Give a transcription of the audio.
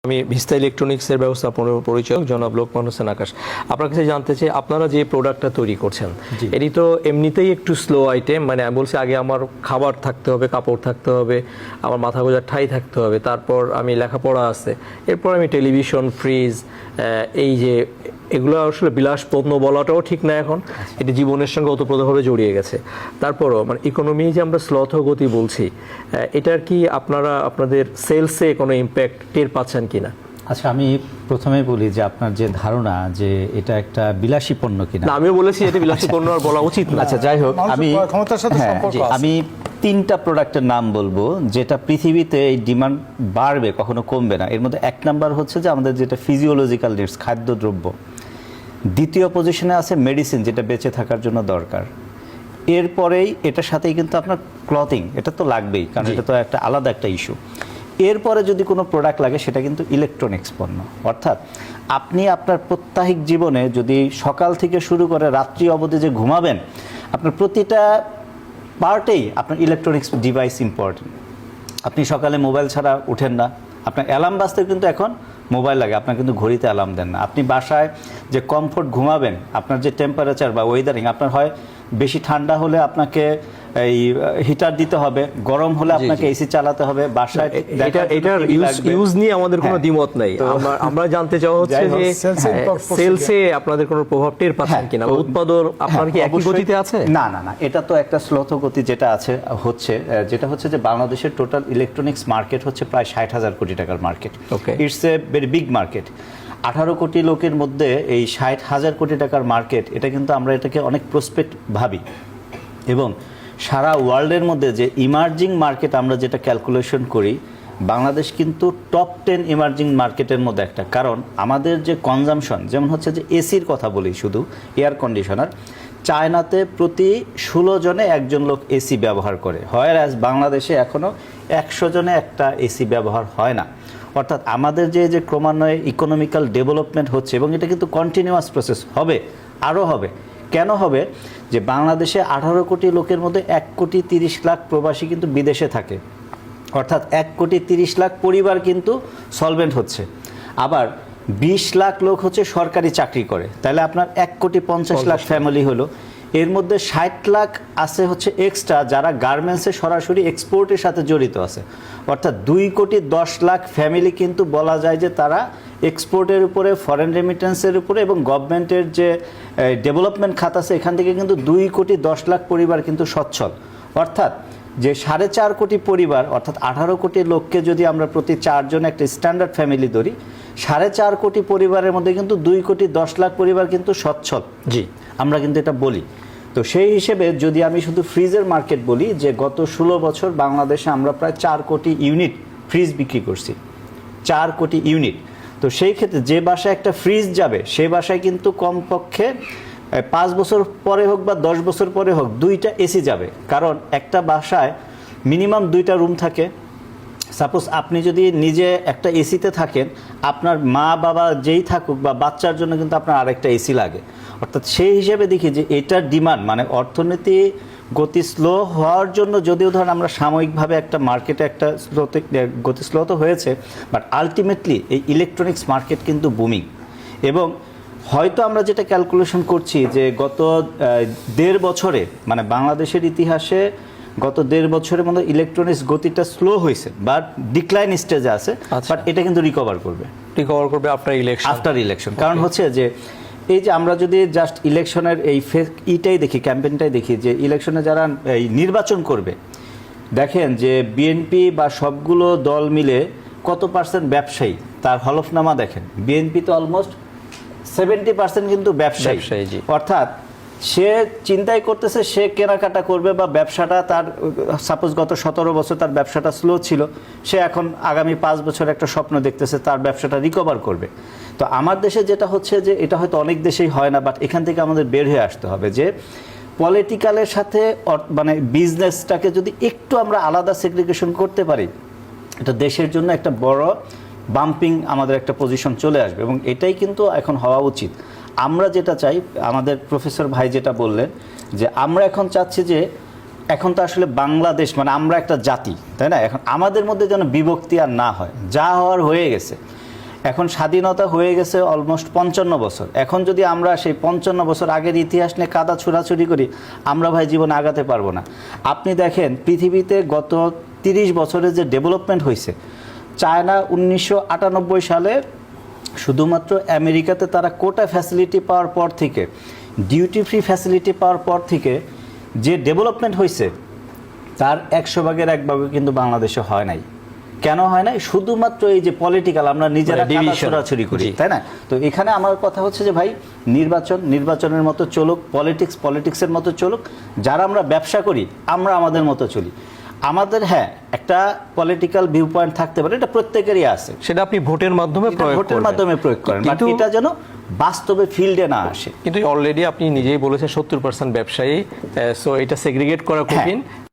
আমি ভিস্তা ইলেকট্রনিক্সের ব্যবস্থাপনা পরিচালক জনাব লোকমান হোসেন আকাশ। আপনার কাছে জানতে চাই, আপনারা যে প্রোডাক্টটা তৈরি করছেন এটি তো এমনিতেই একটু স্লো আইটেম, মানে আমি বলছি আগে আমার খাবার থাকতে হবে, কাপড় থাকতে হবে, আমার মাথা গোঁজার ঠাই থাকতে হবে, তারপর আমি লেখাপড়া আছে, এরপর আমি টেলিভিশন, ফ্রিজ, এই যে এগুলো আসলে বিলাস পণ্য বলাটাও ঠিক না এখন, এটি জীবনের সঙ্গে ওতপ্রোতভাবে জড়িয়ে গেছে। তারপরও মানে ইকোনমি যে আমরা স্লথ গতি বলছি, এটার কি আপনারা আপনাদের সেলসে কোনো ইম্প্যাক্ট টের পাচ্ছেন কিনা? আচ্ছা, আমি প্রথমে বলি যে আপনার যে ধারণা যে এটা একটা বিলাসী পণ্য কিনা, আমিও বলেছি এটা বিলাসী পণ্য আর বলা উচিত না। আচ্ছা, যাই হোক, আমি তিনটা প্রোডাক্টের নাম বলবো যেটা পৃথিবীতে এই ডিমান্ড বাড়বে, কখনো কমবে না। এর মধ্যে এক নাম্বার হচ্ছে যে আমাদের যেটা ফিজিওলজিক্যাল নিডস, খাদ্যদ্রব্য। দ্বিতীয় পজিশনে আছে মেডিসিন, যেটা বেঁচে থাকার জন্য দরকার। এরপরেই এটার সাথেই কিন্তু আপনার ক্লথিং, এটা তো লাগবেই, কারণ এটা তো একটা আলাদা একটা ইস্যু। এরপরে যদি কোনো প্রোডাক্ট লাগে সেটা কিন্তু ইলেকট্রনিক্স পণ্য। অর্থাৎ আপনি আপনার প্রত্যাহিক জীবনে যদি সকাল থেকে শুরু করে রাত্রি অবধি যে ঘুমাবেন, আপনার প্রতিটা পার্টেই আপনার ইলেকট্রনিক্স ডিভাইস ইম্পর্টেন্ট। আপনি সকালে মোবাইল ছাড়া উঠেন না, আপনার অ্যালার্ম বাজতে কিন্তু এখন মোবাইল লাগে, আপনার কিন্তু ঘড়িতে অ্যালার্ম দেন না। আপনি বাসায় যে কমফোর্ট ঘুমাবেন, আপনার যে টেম্পারেচার বা ওয়েদারিং, আপনার হয় বেশি ঠান্ডা হলে আপনাকে এই হিটার দিতে হবে, গরম হলে আপনাকে এসি চালাতে হবে বাসায়। এটার ইউজ নিয়ে আমাদের কোনো দ্বিমত নাই। আমরা জানতে চাওয়া হচ্ছে যে সেলসে আপনাদের কোনো প্রভাব টের পাচ্ছেন কিনা, উৎপাদন আপনার কি একই গতিতে আছে? না না না, এটা তো একটা স্লোথ গতি যেটা আছে যেটা হচ্ছে যে বাংলাদেশের টোটাল ইলেকট্রনিক্স মার্কেট হচ্ছে প্রায় 60,000 কোটি টাকার market. It's a very big market. 18 কোটি লোকের মধ্যে এই 60,000 কোটি টাকার মার্কেট, এটা কিন্তু আমরা এটাকে অনেক প্রসপেক্ট ভাবি। এবং সারা ওয়ার্ল্ডের মধ্যে যে ইমার্জিং মার্কেট আমরা যেটা ক্যালকুলেশন করি, বাংলাদেশ কিন্তু টপ 10 ইমার্জিং মার্কেটের মধ্যে একটা। কারণ আমাদের যে কনজামশন, যেমন হচ্ছে যে এসির কথা বলি, শুধু এয়ার কন্ডিশনার, চায়নাতে প্রতি 16 জনে একজন লোক এসি ব্যবহার করে, হোয়ারঅ্যাজ বাংলাদেশে এখনও 100 জনে একটা এসি ব্যবহার হয় না। অর্থাৎ আমাদের যে ক্রমান্বয়ে ইকোনমিক্যাল ডেভেলপমেন্ট হচ্ছে, এবং এটা কিন্তু কন্টিনিউয়াস প্রসেস হবে, আরও হবে। কেন হবে? যে বাংলাদেশে 18 কোটি লোকের মধ্যে 1 কোটি 30 লাখ প্রবাসী কিন্তু বিদেশে থাকে। অর্থাৎ 1 কোটি 30 লাখ পরিবার কিন্তু সলভেন্ট হচ্ছে। আবার 20 লাখ লোক হচ্ছে সরকারি চাকরি করে, তাহলে আপনার 1 কোটি 50 লাখ ফ্যামিলি হলো। এর মধ্যে 60 লাখ আছে হচ্ছে এক্সট্রা, যারা গার্মেন্টসে সরাসরি এক্সপোর্টের সাথে জড়িত আছে। অর্থাৎ 2 কোটি 10 লাখ ফ্যামিলি কিন্তু বলা যায় যে তারা এক্সপোর্টের উপরে, ফরেন রেমিটেন্সের উপরে, এবং গভর্নমেন্টের যে ডেভেলপমেন্ট খাত আছে এখান থেকে কিন্তু 2 কোটি 10 লাখ পরিবার কিন্তু সচ্ছল। অর্থাৎ যে 4.5 কোটি পরিবার, অর্থাৎ 18 কোটি লোককে যদি আমরা প্রতি 4 জন একটা স্ট্যান্ডার্ড ফ্যামিলি ধরি, 4.5 কোটি পরিবারের মধ্যে কিন্তু 2 কোটি 10 লাখ পরিবার কিন্তু সচ্ছল। জি, আমরা কিন্তু এটা বলি। তো সেই হিসেবে যদি আমি শুধু ফ্রিজের মার্কেট বলি, যে গত 16 বছর বাংলাদেশে আমরা প্রায় 4 কোটি ইউনিট ফ্রিজ বিক্রি করছি, 4 কোটি ইউনিট। তো সেই ক্ষেত্রে যে বাসায় একটা ফ্রিজ যাবে, সেই বাসায় কিন্তু কমপক্ষে 5 বছর পরে হোক বা 10 বছর পরে হোক 2টা এসি যাবে। কারণ একটা বাসায় মিনিমাম 2টা রুম থাকে। সাপোজ আপনি যদি নিজে একটা এসিতে থাকেন, আপনার মা বাবা যেই থাকুক বা বাচ্চার জন্য কিন্তু আপনার আরেকটা এসি লাগে। অর্থাৎ সেই হিসেবে দেখি যে এটার ডিমান্ড, মানে অর্থনীতি গতি স্লো হওয়ার জন্য, যদিও ধরেন আমরা সাময়িকভাবে একটা মার্কেটে একটা গতি স্লো তো হয়েছে, বাট আলটিমেটলি এই ইলেকট্রনিক্স মার্কেট কিন্তু বুমিং। এবং হয়তো আমরা যেটা ক্যালকুলেশন করছি যে গত 1.5 বছরে, মানে বাংলাদেশের ইতিহাসে গত 1.5 বছরের মধ্যে ইলেকট্রনিক্স গতিটা স্লো হয়েছে, বাট ডিক্লাইন স্টেজে আছে, বাট এটা কিন্তু রিকভার করবে আফটার ইলেকশন। কারণ হচ্ছে যে এই যে আমরা যদি জাস্ট ইলেকশনের এই ইটাই দেখি, ক্যাম্পেইনটাই দেখি, যে ইলেকশনে যারা এই নির্বাচন করবে, দেখেন যে বিএনপি বা সবগুলো দল মিলে কত পার্সেন্ট ব্যবসায়ী, তার হলফনামা দেখেন। বিএনপি তো অলমোস্ট 70% কিন্তু ব্যবসায়ী। অর্থাৎ সে চিন্তাই করতেছে সে কেনাকাটা করবে বা ব্যবসাটা তার, সাপোজ গত 17 বছর তার ব্যবসাটা স্লো ছিল, সে এখন আগামী 5 বছর একটা স্বপ্ন দেখতেছে তার ব্যবসাটা রিকভার করবে। তো আমার দেশে যেটা হচ্ছে যে, এটা হয়তো অনেক দেশেই হয় না, বাট এখান থেকে আমাদের বের হয়ে আসতে হবে যে পলিটিক্যালের সাথে মানে বিজনেসটাকে যদি একটু আমরা আলাদা সেগ্রিগেশন করতে পারি, এটা দেশের জন্য একটা বড় বাম্পিং আমাদের একটা পজিশন চলে আসবে, এবং এটাই কিন্তু এখন হওয়া উচিত। আমরা যেটা চাই, আমাদের প্রফেসর ভাই যেটা বললেন, যে আমরা এখন চাচ্ছি যে এখন তো আসলে বাংলাদেশ মানে আমরা একটা জাতি, তাই না? এখন আমাদের মধ্যে যেন বিভক্তি আর না হয়, যা হওয়ার হয়ে গেছে। এখন স্বাধীনতা হয়ে গেছে অলমোস্ট 55 বছর। এখন যদি আমরা সেই 55 বছর আগের ইতিহাস নিয়ে কাদা ছুড়াছুড়ি করি, আমরা ভাই জীবনে আগাতে পারবো না। আপনি দেখেন পৃথিবীতে গত 30 বছরে যে ডেভেলপমেন্ট হয়েছে, চায়না 1998 সালে শুধুমাত্র আমেরিকাতে তারা কোটা ফ্যাসিলিটি পাওয়ার পর থেকে, ডিউটি ফ্রি ফ্যাসিলিটি পাওয়ার পর থেকে যে ডেভেলপমেন্ট হয়েছে তার 100 ভাগের 1 ভাগও কিন্তু বাংলাদেশে হয় নাই। কেন হয় নাই? শুধুমাত্র এই যে পলিটিক্যাল, আমরা নিজেরা ছড়াছড়ি করি, তাই না? তো এখানে আমার কথা হচ্ছে যে ভাই, নির্বাচনের মতো চলুক, পলিটিক্সের মতো চলুক, যারা আমরা ব্যবসা করি আমরা আমাদের মতো চলি। আমাদের হ্যাঁ একটা পলিটিক্যাল ভিউ পয়েন্ট থাকতে পারে, এটা প্রত্যেকেরই আছে, সেটা আপনি ভোটের মাধ্যমে প্রয়োগ করেন, বাট এটা যেন বাস্তবে ফিল্ডে না আসে। কিন্তু অলরেডি আপনি নিজেই বলেছেন 70% ব্যবসায়ী, সো এটা সেগ্রিগেট করা কঠিন।